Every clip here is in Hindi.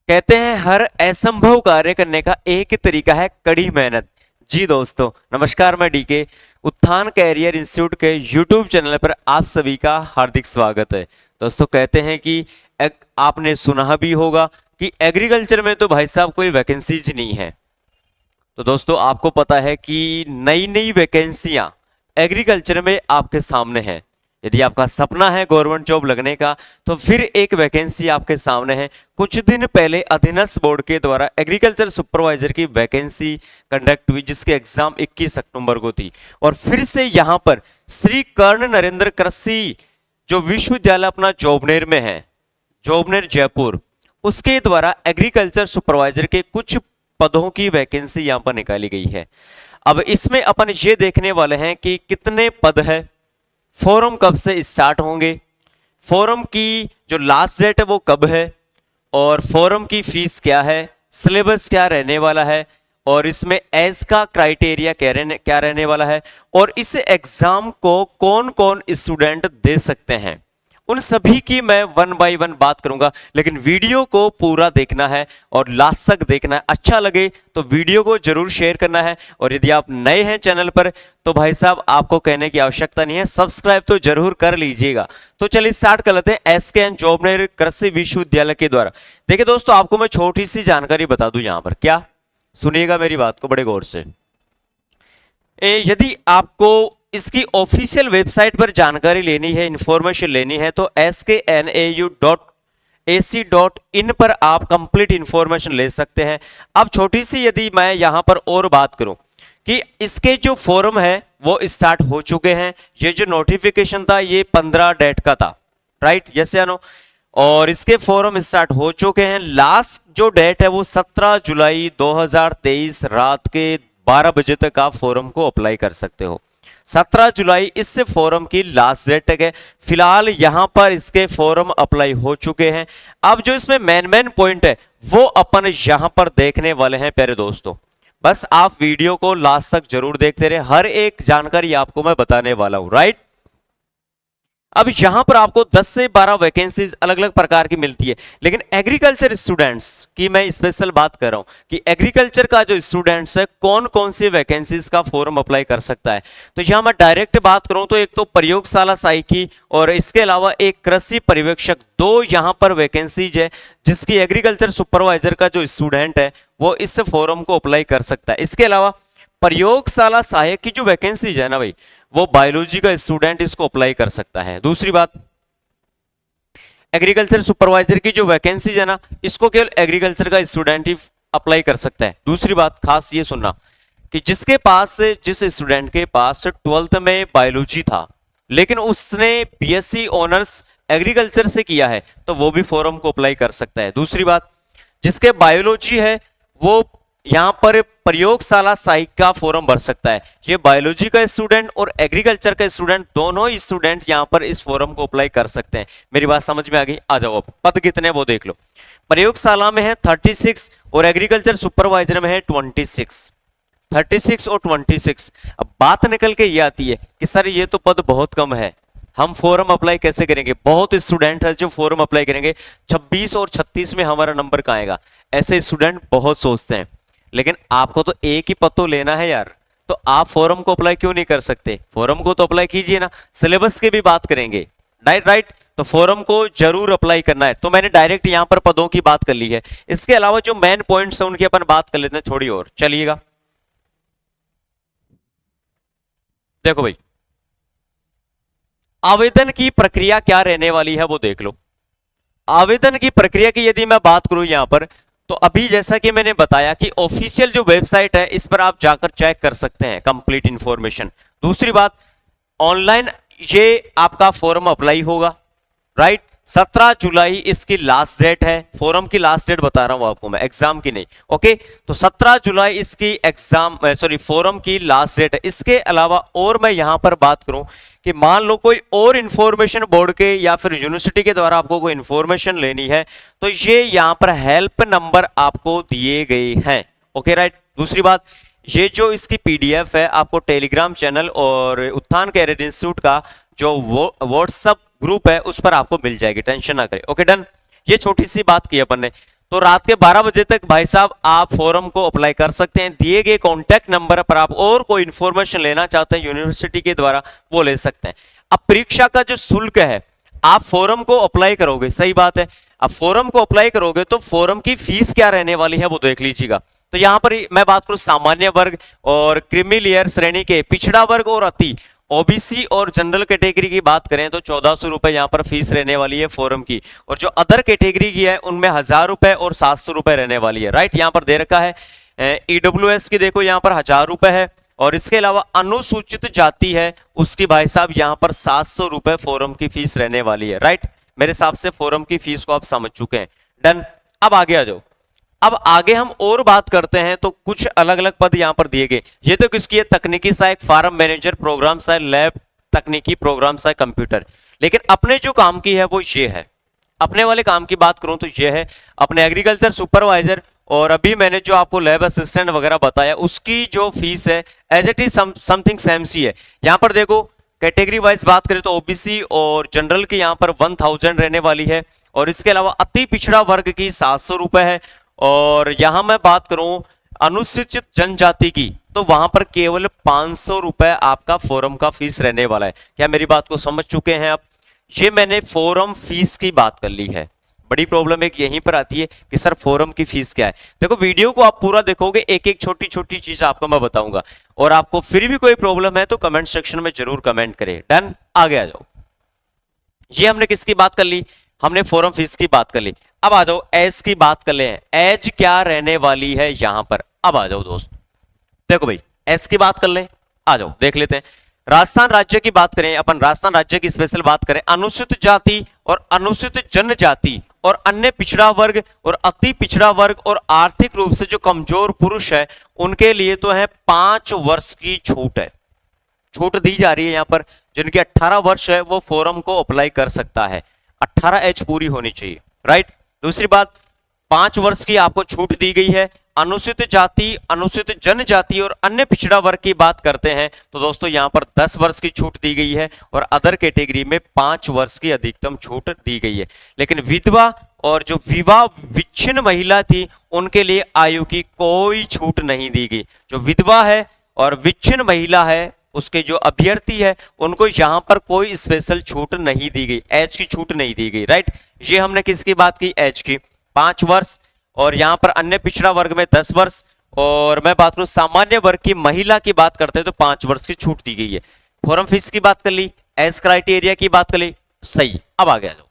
कहते हैं हर असंभव कार्य करने का एक ही तरीका है, कड़ी मेहनत। जी दोस्तों, नमस्कार। मैं डीके उत्थान कैरियर इंस्टीट्यूट के यूट्यूब चैनल पर आप सभी का हार्दिक स्वागत है। दोस्तों, कहते हैं कि आपने सुना भी होगा कि एग्रीकल्चर में तो भाई साहब कोई वैकेंसीज नहीं है। तो दोस्तों, आपको पता है कि नई नई वैकेंसियां एग्रीकल्चर में आपके सामने हैं। यदि आपका सपना है गवर्नमेंट जॉब लगने का, तो फिर एक वैकेंसी आपके सामने है। कुछ दिन पहले अधीनस्थ बोर्ड के द्वारा एग्रीकल्चर सुपरवाइजर की वैकेंसी कंडक्ट हुई, जिसके एग्जाम 21 अक्टूबर को थी। और फिर से यहां पर श्री कर्ण नरेंद्र कृषि जो विश्वविद्यालय अपना जोबनेर में है, जोबनेर जयपुर, उसके द्वारा एग्रीकल्चर सुपरवाइजर के कुछ पदों की वैकेंसी यहां पर निकाली गई है। अब इसमें अपन ये देखने वाले हैं कि कितने पद है, फॉर्म कब से स्टार्ट होंगे, फॉर्म की जो लास्ट डेट है वो कब है, और फॉर्म की फीस क्या है, सिलेबस क्या रहने वाला है, और इसमें एज का क्राइटेरिया क्या रहने वाला है, और इस एग्जाम को कौन कौन स्टूडेंट दे सकते हैं, उन सभी की मैं वन बाय वन बात करूंगा। लेकिन वीडियो को पूरा देखना है और लास्ट तक देखना है। अच्छा लगे तो वीडियो को जरूर शेयर करना है, और यदि आप नए हैं चैनल पर तो भाई साहब आपको कहने की आवश्यकता नहीं है, सब्सक्राइब तो जरूर कर लीजिएगा। तो चलिए स्टार्ट कर लेते हैं एसकेएन जोबनेर कृषि विश्वविद्यालय के द्वारा। देखिए दोस्तों, आपको मैं छोटी सी जानकारी बता दूं यहां पर, क्या सुनिएगा मेरी बात को बड़े गौर से। यदि आपको इसकी ऑफिशियल वेबसाइट पर जानकारी लेनी है, इंफॉर्मेशन लेनी है, तो sknau.ac.in पर आप कंप्लीट इंफॉर्मेशन ले सकते हैं। अब छोटी सी यदि मैं यहां पर और बात करूं कि इसके जो फॉर्म है वो स्टार्ट हो चुके हैं। ये जो नोटिफिकेशन था ये 15 डेट का था, राइट, यस या नो, और इसके फॉर्म स्टार्ट हो चुके हैं। लास्ट जो डेट है वो 17 जुलाई 2023 रात के 12 बजे तक आप फॉर्म को अप्लाई कर सकते हो। 17 जुलाई इस फॉर्म की लास्ट डेट है। फिलहाल यहां पर इसके फॉर्म अप्लाई हो चुके हैं। अब जो इसमें मेन पॉइंट है वो अपन यहां पर देखने वाले हैं प्यारे दोस्तों। बस आप वीडियो को लास्ट तक जरूर देखते रहे, हर एक जानकारी आपको मैं बताने वाला हूं, राइट। अब यहां पर आपको 10 से 12 वैकेंसीज अलग अलग प्रकार की मिलती है, लेकिन एग्रीकल्चर स्टूडेंट्स की मैं स्पेशल बात कर रहा हूं कि एग्रीकल्चर का जो स्टूडेंट्स है कौन कौन सी वैकेंसीज का फॉर्म अप्लाई कर सकता है। तो यहां मैं डायरेक्ट बात करूं तो एक तो प्रयोगशाला सहायक की, और इसके अलावा एक कृषि पर्यवेक्षक, दो यहां पर वैकेंसीज है जिसकी एग्रीकल्चर सुपरवाइजर का जो स्टूडेंट है वो इस फॉर्म को अप्लाई कर सकता है। इसके अलावा प्रयोगशाला सहायक की जो वैकेंसीज है ना भाई, वो बायोलॉजी का स्टूडेंट इसको अप्लाई कर सकता है। दूसरी बात, एग्रीकल्चर सुपरवाइजर की जो वैकेंसीज है ना, इसको केवल एग्रीकल्चर का स्टूडेंट ही अप्लाई कर सकता है। दूसरी बात खास ये सुनना कि जिस स्टूडेंट के पास 12th में बायोलॉजी था लेकिन उसने बीएससी ऑनर्स एग्रीकल्चर से किया है तो वो भी फॉर्म को अप्लाई कर सकता है। दूसरी बात, जिसके बायोलॉजी है वो यहां पर प्रयोगशाला सहायक का फॉर्म भर सकता है। ये बायोलॉजी का स्टूडेंट और एग्रीकल्चर का स्टूडेंट दोनों ही स्टूडेंट यहां पर इस फॉर्म को अप्लाई कर सकते हैं। मेरी बात समझ में आ गई? आ जाओ, अब पद कितने वो देख लो। प्रयोगशाला में है 36 और एग्रीकल्चर सुपरवाइजर में है 26। 36 और 26। अब बात निकल के ये आती है कि सर ये तो पद बहुत कम है, हम फॉर्म अप्लाई कैसे करेंगे? बहुत स्टूडेंट है जो फॉर्म अप्लाई करेंगे, 26 और 36 में हमारा नंबर कहाँ आएगा? ऐसे स्टूडेंट बहुत सोचते हैं, लेकिन आपको तो एक ही पद तो लेना है यार, तो आप फॉर्म को अप्लाई क्यों नहीं कर सकते? फॉर्म को तो अप्लाई कीजिए ना। सिलेबस की भी बात करेंगे, राइट, तो फॉर्म को जरूर अप्लाई करना है। तो मैंने डायरेक्ट यहां पर पदों की बात कर ली है। इसके अलावा जो मेन पॉइंट्स है उनकी अपन बात कर लेते हैं थोड़ी और, चलिएगा। देखो भाई, आवेदन की प्रक्रिया क्या रहने वाली है वो देख लो। आवेदन की प्रक्रिया की यदि मैं बात करूं यहां पर, तो अभी जैसा कि मैंने बताया कि ऑफिशियल जो वेबसाइट है इस पर आप जाकर चेक कर सकते हैं कंप्लीट इंफॉर्मेशन। दूसरी बात, ऑनलाइन ये आपका फॉर्म अप्लाई होगा, राइट। 17 जुलाई इसकी लास्ट डेट है। फॉर्म की लास्ट डेट बता रहा हूं आपको मैं, एग्जाम की नहीं, ओके। तो 17 जुलाई इसकी फॉर्म की लास्ट डेट है। इसके अलावा और मैं यहां पर बात करूं कि मान लो कोई और इंफॉर्मेशन बोर्ड के या फिर यूनिवर्सिटी के द्वारा आपको कोई इंफॉर्मेशन लेनी है, तो ये यहां पर हेल्प नंबर आपको दिए गए हैं, ओके, राइट। दूसरी बात, ये जो इसकी पीडीएफ है आपको टेलीग्राम चैनल और उत्थान कैरियर इंस्टीट्यूट का जो व्हाट्सएप ग्रुप है उस पर आपको मिल जाएगी, टेंशन ना करें, ओके, डन। ये छोटी सी बात की अपन ने। तो रात के 12 बजे तक भाई साहब आप फॉर्म को अप्लाई कर सकते हैं। दिए गए कॉन्टैक्ट नंबर पर आप और कोई इंफॉर्मेशन लेना चाहते हैं यूनिवर्सिटी के द्वारा, वो ले सकते हैं। अब परीक्षा का जो शुल्क है, आप फॉर्म को अप्लाई करोगे, सही बात है, अब फॉर्म को अप्लाई करोगे तो फॉर्म की फीस क्या रहने वाली है वो देख लीजिएगा। तो यहां पर मैं बात करूं सामान्य वर्ग और क्रीमी लेयर श्रेणी के, पिछड़ा वर्ग और अति, ओबीसी और जनरल कैटेगरी की बात करें तो 1400 रुपए यहाँ पर फीस रहने वाली है फॉर्म की, और जो अदर कैटेगरी की है उनमें 1000 रुपए और 700 रुपए रहने वाली है। राइट, यहाँ पर दे रखा है। ईडब्ल्यूएस की देखो यहाँ पर 1000 रुपए है, और इसके अलावा अनुसूचित जाति है उसकी भाई साहब यहाँ पर 700 रुपए फॉर्म की फीस रहने वाली है। राइट, मेरे हिसाब से फॉर्म की फीस को आप समझ चुके हैं। डन, अब आगे आ जाओ। अब आगे हम और बात करते हैं तो कुछ अलग अलग पद यहां पर दिए गए। ये तो किसकी है, तकनीकी सहायक, फार्म मैनेजर, प्रोग्राम सहायक, लैब तकनीकी, प्रोग्राम सहायक, कंप्यूटर। लेकिन अपने जो काम की है वो ये है, अपने वाले काम की बात करूं तो ये है अपने एग्रीकल्चर सुपरवाइजर, और अभी मैंने जो आपको लैब असिस्टेंट वगैरह बताया उसकी जो फीस है as it is something same सी है। यहां पर देखो कैटेगरी वाइज बात करें तो ओबीसी और जनरल की यहां पर 1000 रहने वाली है, और इसके अलावा अति पिछड़ा वर्ग की 700 रुपए है, और यहां मैं बात करूं अनुसूचित जनजाति की तो वहां पर केवल 500 रुपए आपका फॉर्म का फीस रहने वाला है। क्या मेरी बात को समझ चुके हैं आप? ये मैंने फॉर्म फीस की बात कर ली है। बड़ी प्रॉब्लम एक यहीं पर आती है कि सर फॉर्म की फीस क्या है। देखो वीडियो को आप पूरा देखोगे, एक एक छोटी छोटी चीज आपको मैं बताऊंगा, और आपको फिर भी कोई प्रॉब्लम है तो कमेंट सेक्शन में जरूर कमेंट करें। डन, आगे आ जाओ। ये हमने किसकी बात कर ली, हमने फॉर्म फीस की बात कर ली। अब आ जाओ एज की बात कर ले, एज क्या रहने वाली है यहां पर। अब आ जाओ दोस्त, देखो भाई एज की बात कर ले, आ जाओ देख लेते हैं। राजस्थान राज्य की बात करें अपन, राजस्थान राज्य की स्पेशल बात करें, अनुसूचित जाति और अनुसूचित जनजाति और अन्य पिछड़ा वर्ग और अति पिछड़ा वर्ग और आर्थिक रूप से जो कमजोर पुरुष है उनके लिए तो है 5 वर्ष की छूट है, छूट दी जा रही है यहां पर। जिनके 18 वर्ष है वो फॉर्म को अप्लाई कर सकता है, 18 एज पूरी होनी चाहिए। राइट, दूसरी बात 5 वर्ष की आपको छूट दी गई है। अनुसूचित जाति, अनुसूचित जनजाति और अन्य पिछड़ा वर्ग की बात करते हैं तो दोस्तों यहां पर 10 वर्ष की छूट दी गई है, और अदर कैटेगरी में 5 वर्ष की अधिकतम छूट दी गई है। लेकिन विधवा और जो विवाह विच्छिन्न महिला थी उनके लिए आयु की कोई छूट नहीं दी गई। जो विधवा है और विच्छिन्न महिला है उसके जो अभ्यर्थी है उनको यहां पर कोई स्पेशल छूट नहीं दी गई, एज की छूट नहीं दी गई। राइट, ये हमने किसकी बात की, एज की, 5 वर्ष, और यहां पर अन्य पिछड़ा वर्ग में 10 वर्ष, और मैं बात करूं सामान्य वर्ग की महिला की बात करते हैं तो 5 वर्ष की छूट दी गई है। फॉर्म फीस की बात कर ली, एज क्राइटेरिया की बात कर ली, सही। अब आगे आ जाओ।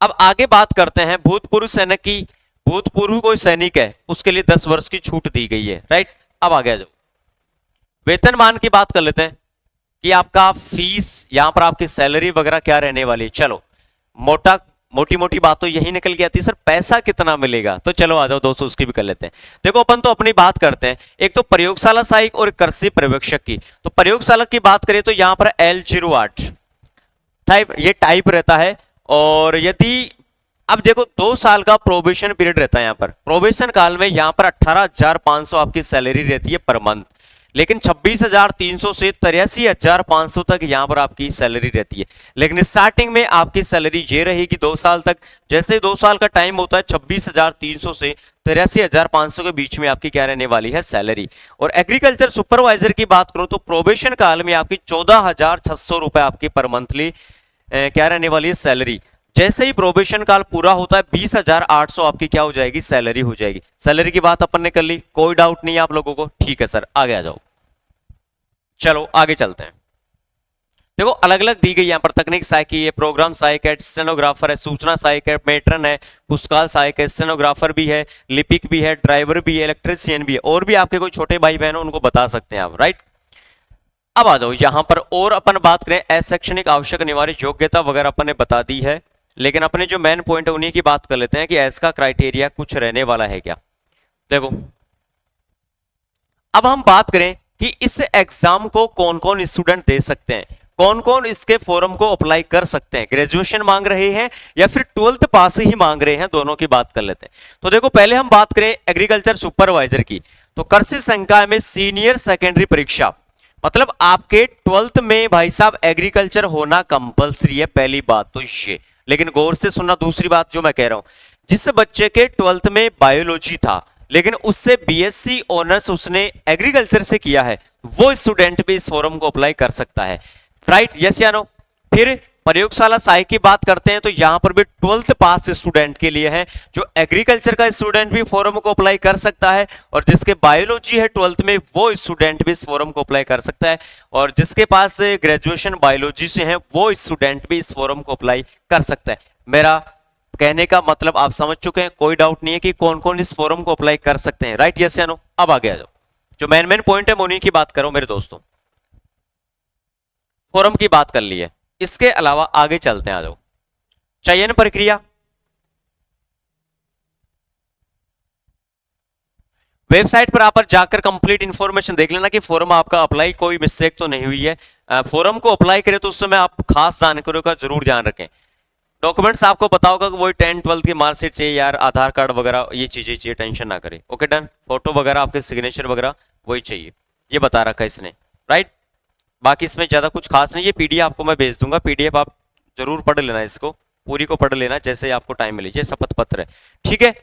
अब आगे बात करते हैं भूतपूर्व सैनिक की, भूतपूर्व कोई सैनिक है उसके लिए 10 वर्ष की छूट दी गई है। राइट, अब आगे आ जाओ। वेतनमान की बात कर लेते हैं कि आपका फीस यहां पर आपकी सैलरी वगैरह क्या रहने वाली है। चलो मोटी मोटी बात तो यही निकल के आती है, सर पैसा कितना मिलेगा, तो चलो आ जाओ दोस्तों उसकी भी कर लेते हैं। देखो अपन तो अपनी बात करते हैं, एक तो प्रयोगशाला सहायक और कृषि पर्यवेक्षक की। तो प्रयोगशाला की बात करें तो यहां पर L08 टाइप, ये टाइप रहता है, और यदि अब देखो 2 साल का प्रोबेशन पीरियड रहता है। यहां पर प्रोबेशन काल में यहां पर 18,500 आपकी सैलरी रहती है पर मंथ, लेकिन 26,300 से 83,500 तक यहां पर आपकी सैलरी रहती है। लेकिन स्टार्टिंग में आपकी सैलरी ये रहेगी 2 साल तक, जैसे 2 साल का टाइम होता है 26,300 से 83,500 के बीच में आपकी क्या रहने वाली है, सैलरी। और एग्रीकल्चर सुपरवाइजर की बात करूं तो प्रोबेशन काल में आपकी 14,600 रुपए आपकी पर मंथली क्या रहने वाली है, सैलरी। जैसे ही प्रोबेशन काल पूरा होता है 20,800 आपकी क्या हो जाएगी, सैलरी हो जाएगी। सैलरी की बात अपन ने कर ली, कोई डाउट नहीं है आप लोगों को, ठीक है सर आगे आ जाओ। चलो आगे चलते हैं। देखो अलग अलग दी गई यहाँ पर, तकनीक सहायक है, प्रोग्राम सहायक है, स्टेनोग्राफर है, सूचना सहायक है, मेट्रन है, पुस्तकाल सहायक है, स्टेनोग्राफर भी है, लिपिक भी है, ड्राइवर भी है, इलेक्ट्रीशियन भी है, और भी आपके कोई छोटे भाई बहन हो उनको बता सकते हैं आप। राइट, अब आ जाओ यहां पर और अपन बात करें अशैक्षणिक आवश्यक अनिवार्य योग्यता वगैरह अपन ने बता दी है, लेकिन अपने जो मेन पॉइंट है उन्हीं की बात कर लेते हैं कि इसका क्राइटेरिया कुछ रहने वाला है क्या। देखो अब हम बात करें कि इस एग्जाम को कौन कौन स्टूडेंट दे सकते हैं, कौन कौन इसके फॉर्म को अप्लाई कर सकते हैं, ग्रेजुएशन मांग रहे हैं या फिर 12th पास ही मांग रहे हैं, दोनों की बात कर लेते हैं। तो देखो पहले हम बात करें एग्रीकल्चर सुपरवाइजर की, तो कृषि संकाय में सीनियर सेकेंडरी परीक्षा, मतलब आपके 12th में भाई साहब एग्रीकल्चर होना कंपलसरी है, पहली बात तो ये। लेकिन गौर से सुनना दूसरी बात जो मैं कह रहा हूं, जिस बच्चे के 12th में बायोलॉजी था लेकिन उससे बीएससी ऑनर्स उसने एग्रीकल्चर से किया है, वो स्टूडेंट भी इस फॉर्म को अप्लाई कर सकता है। राइट, यस या नो। फिर प्रयोगशाला सहायक की बात करते हैं तो यहां पर भी 12th पास स्टूडेंट के लिए है, जो एग्रीकल्चर का स्टूडेंट भी फॉर्म को अप्लाई कर सकता है, और जिसके बायोलॉजी है 12th में वो स्टूडेंट भी इस फॉर्म को अप्लाई कर सकता है, और जिसके पास ग्रेजुएशन बायोलॉजी से है वो स्टूडेंट भी इस फॉर्म को अप्लाई कर सकता है। मेरा कहने का मतलब आप समझ चुके हैं, कोई डाउट नहीं है कि कौन कौन इस फॉर्म को अप्लाई कर सकते हैं। राइट, यस या नो। अब आगे आ जाओ, जो मेन पॉइंट है उन्हीं की बात करो मेरे दोस्तों। फॉर्म की बात कर ली है, इसके अलावा आगे चलते हैं, आ जाओ। चयन प्रक्रिया, वेबसाइट पर आप जाकर कंप्लीट इंफॉर्मेशन देख लेना कि फॉर्म आपका अप्लाई कोई मिस्टेक तो नहीं हुई है। फॉर्म को अप्लाई करें तो उस समय आप खास जानकारियों का जरूर ध्यान रखें। डॉक्यूमेंट्स आपको पता होगा कि वही 10 12 की मार्कशीट चाहिए यार, आधार कार्ड वगैरह ये चीजें चाहिए, टेंशन ना करें। Okay done. फोटो वगैरह आपके सिग्नेचर वगैरह वही चाहिए, ये बता रखा है इसने। राइट, बाकी इसमें ज्यादा कुछ खास नहीं। ये पीडीएफ आपको मैं भेज दूंगा, पीडीएफ आप जरूर पढ़ लेना, इसको पूरी को पढ़ लेना जैसे आपको टाइम मिले। ये शपथ पत्र है, ठीक है।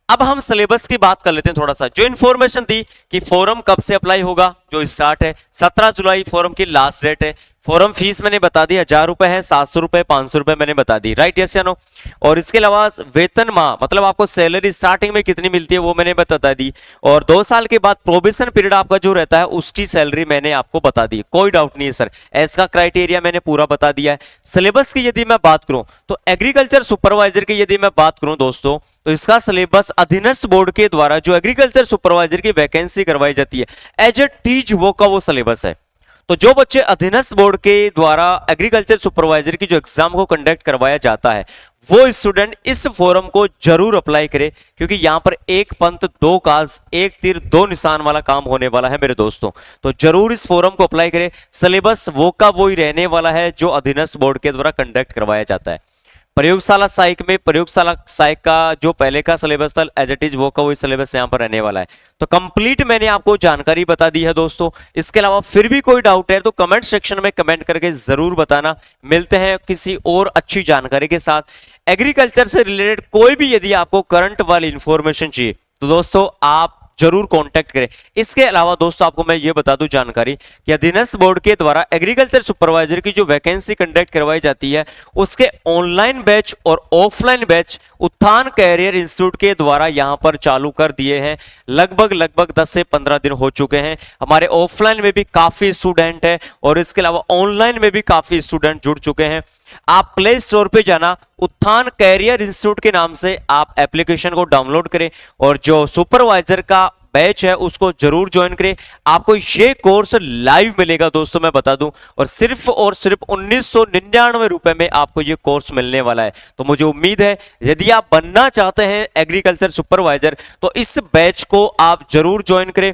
अब हम सिलेबस की बात कर लेते हैं थोड़ा सा। जो इन्फॉर्मेशन दी कि फॉर्म कब से अप्लाई होगा, जो स्टार्ट है 17 जुलाई फॉर्म की लास्ट डेट है। फॉर्म फीस मैंने बता दी 1000 रुपए है, 700 रुपए, 500 रुपए मैंने बता दी। राइट, यस या नो। और इसके अलावा वेतन माह मतलब आपको सैलरी स्टार्टिंग में कितनी मिलती है वो मैंने बता दी, और 2 साल के बाद प्रोबेशन पीरियड आपका जो रहता है उसकी सैलरी मैंने आपको बता दी। कोई डाउट नहीं है सर, ऐसा क्राइटेरिया मैंने पूरा बता दिया है। सिलेबस की यदि मैं बात करूं तो एग्रीकल्चर सुपरवाइजर की यदि मैं बात करूं दोस्तों, तो इसका सिलेबस अधीनस्थ बोर्ड के द्वारा जो एग्रीकल्चर सुपरवाइजर की वैकेंसी करवाई जाती है एज ए टीच वो का वो सिलेबस है। तो जो बच्चे अधीनस्थ बोर्ड के द्वारा एग्रीकल्चर सुपरवाइजर की जो एग्जाम को कंडक्ट करवाया जाता है वो स्टूडेंट इस फॉर्म को जरूर अप्लाई करे, क्योंकि यहां पर एक पंथ दो काज एक तीर दो निशान वाला काम होने वाला है मेरे दोस्तों। तो जरूर इस फॉर्म को अप्लाई करें। सिलेबस वो का वो ही रहने वाला है जो अधीनस्थ बोर्ड के द्वारा कंडक्ट करवाया जाता है। प्रयोगशाला सहायक में प्रयोगशाला सहायक का जो पहले का सिलेबस था एज इट इज वो का वही सिलेबस यहां पर रहने वाला है। तो कंप्लीट मैंने आपको जानकारी बता दी है दोस्तों। इसके अलावा फिर भी कोई डाउट है तो कमेंट सेक्शन में कमेंट करके जरूर बताना। मिलते हैं किसी और अच्छी जानकारी के साथ। एग्रीकल्चर से रिलेटेड कोई भी यदि आपको करंट वाली इंफॉर्मेशन चाहिए तो दोस्तों आप जरूर कांटेक्ट करें। इसके अलावा दोस्तों आपको मैं ये बता दूं जानकारी कि अधीनस्थ बोर्ड के द्वारा एग्रीकल्चर सुपरवाइजर की जो वैकेंसी कंडक्ट करवाई जाती है उसके ऑनलाइन बैच और ऑफलाइन बैच उत्थान कैरियर इंस्टीट्यूट के द्वारा यहां पर चालू कर दिए हैं। लगभग 10 से 15 दिन हो चुके हैं। हमारे ऑफलाइन में भी काफी स्टूडेंट है और इसके अलावा ऑनलाइन में भी काफी स्टूडेंट जुड़ चुके हैं। आप प्ले स्टोर पे जाना, उत्थान कैरियर इंस्टीट्यूट के नाम से आप एप्लीकेशन को डाउनलोड करें और जो सुपरवाइजर का बैच है उसको जरूर ज्वाइन करें। आपको ये कोर्स लाइव मिलेगा दोस्तों मैं बता दूं, और सिर्फ 1999 रुपए में आपको ये कोर्स मिलने वाला है। तो मुझे उम्मीद है यदि आप बनना चाहते हैं एग्रीकल्चर सुपरवाइजर तो इस बैच को आप जरूर ज्वाइन करें।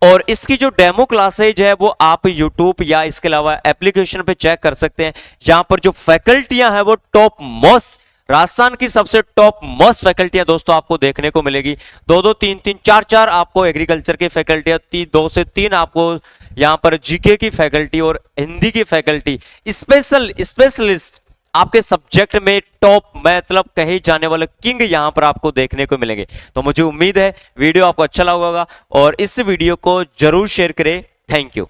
और इसकी जो डेमो क्लासेज है वो आप यूट्यूब या इसके अलावा एप्लीकेशन पे चेक कर सकते हैं। यहां पर जो फैकल्टियां हैं वो टॉप मोस्ट, राजस्थान की सबसे टॉप मोस्ट फैकल्टियां दोस्तों आपको देखने को मिलेगी। 2-2 3-3 4-4 आपको एग्रीकल्चर की फैकल्टियां, 2 से 3 आपको यहां पर जीके की फैकल्टी और हिंदी की फैकल्टी, स्पेशलिस्ट आपके सब्जेक्ट में टॉप मतलब कहे जाने वाले किंग यहां पर आपको देखने को मिलेंगे। तो मुझे उम्मीद है वीडियो आपको अच्छा लगा होगा और इस वीडियो को जरूर शेयर करें। Thank you.